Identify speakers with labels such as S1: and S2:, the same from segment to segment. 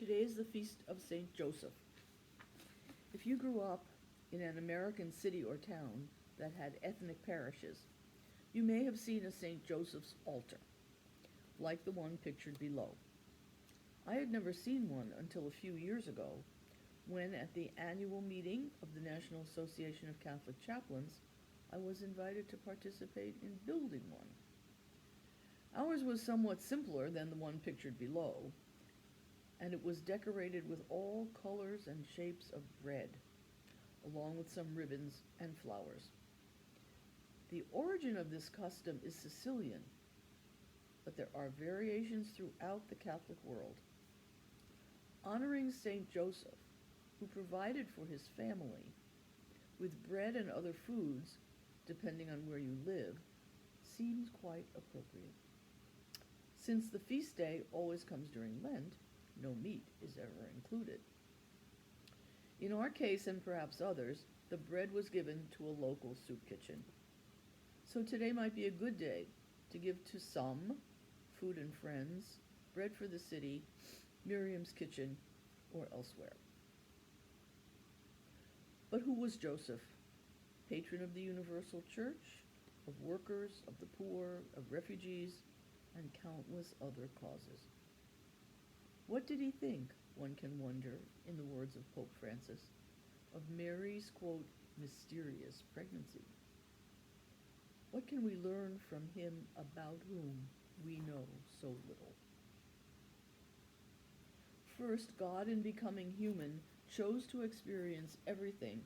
S1: Today is the feast of Saint Joseph. If you grew up in an American city or town that had ethnic parishes, you may have seen a Saint Joseph's altar, like the one pictured below. I had never seen one until a few years ago, when at the annual meeting of the National Association of Catholic Chaplains, I was invited to participate in building one. Ours was somewhat simpler than the one pictured below, and it was decorated with all colors and shapes of bread, along with some ribbons and flowers. The origin of this custom is Sicilian, but there are variations throughout the Catholic world. Honoring Saint Joseph, who provided for his family with bread and other foods, depending on where you live, seems quite appropriate. Since the feast day always comes during Lent, no meat is ever included. In our case, and perhaps others, the bread was given to a local soup kitchen. So today might be a good day to give to some food and friends, bread for the city, Miriam's kitchen, or elsewhere. But who was Joseph? Patron of the Universal Church, of workers, of the poor, of refugees, and countless other causes. What did he think, one can wonder, in the words of Pope Francis, of Mary's, quote, mysterious pregnancy? What can we learn from him about whom we know so little? First, God, in becoming human, chose to experience everything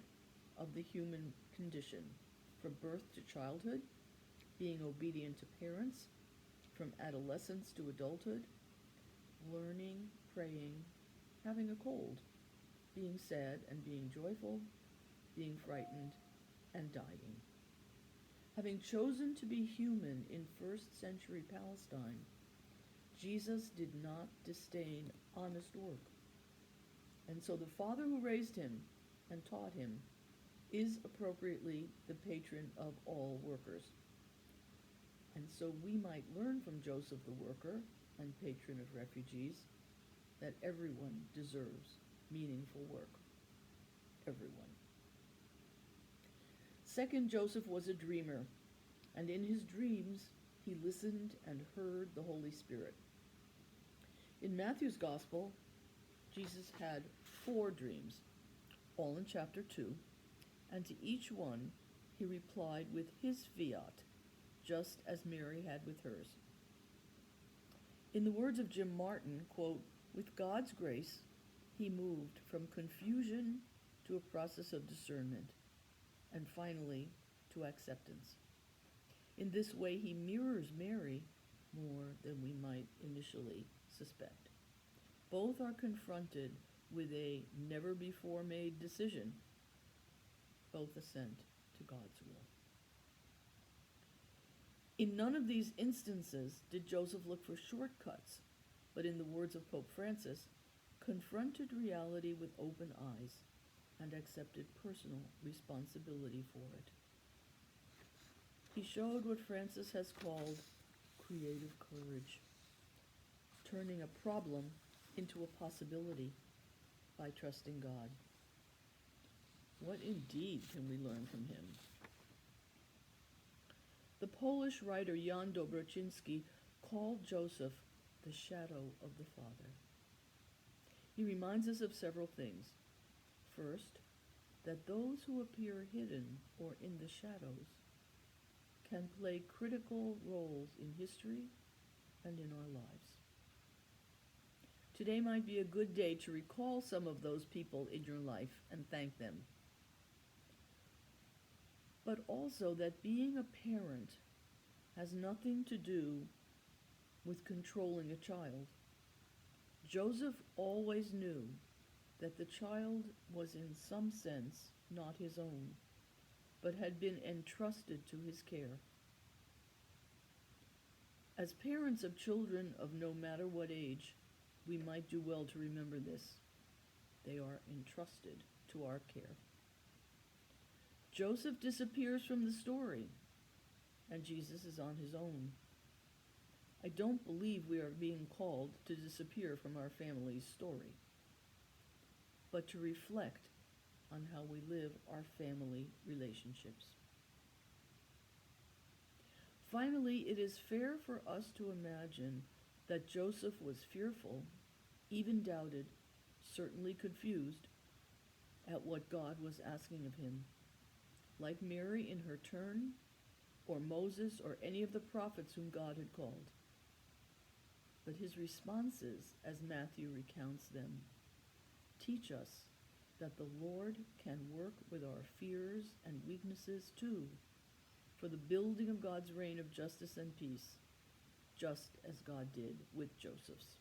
S1: of the human condition, from birth to childhood, being obedient to parents, from adolescence to adulthood, learning, praying, having a cold, being sad and being joyful, being frightened and dying. Having chosen to be human in first century Palestine, Jesus did not disdain honest work. And so the Father who raised him and taught him is appropriately the patron of all workers. And so we might learn from Joseph the worker and patron of refugees that everyone deserves meaningful work. Everyone. Second, Joseph was a dreamer, and in his dreams he listened and heard the Holy Spirit. In Matthew's Gospel, Jesus had 4 dreams, all in chapter 2, and to each one he replied with his fiat, just as Mary had with hers. In the words of Jim Martin, quote, with God's grace, he moved from confusion to a process of discernment, and finally to acceptance. In this way, he mirrors Mary more than we might initially suspect. Both are confronted with a never-before-made decision. Both assent to God's will. In none of these instances did Joseph look for shortcuts, but in the words of Pope Francis, confronted reality with open eyes and accepted personal responsibility for it. He showed what Francis has called creative courage, turning a problem into a possibility by trusting God. What indeed can we learn from him? The Polish writer Jan Dobroczyński called Joseph the shadow of the Father. He reminds us of several things. First, that those who appear hidden or in the shadows can play critical roles in history and in our lives. Today might be a good day to recall some of those people in your life and thank them. But also that being a parent has nothing to do with controlling a child. Joseph always knew that the child was in some sense not his own, but had been entrusted to his care. As parents of children of no matter what age, we might do well to remember this. They are entrusted to our care. Joseph disappears from the story, and Jesus is on his own. I don't believe we are being called to disappear from our family's story. but to reflect on how we live our family relationships. Finally, it is fair for us to imagine that Joseph was fearful, even doubted, certainly confused at what God was asking of him. Like Mary in her turn, or Moses, or any of the prophets whom God had called. But his responses, as Matthew recounts them, teach us that the Lord can work with our fears and weaknesses too, for the building of God's reign of justice and peace, just as God did with Joseph's.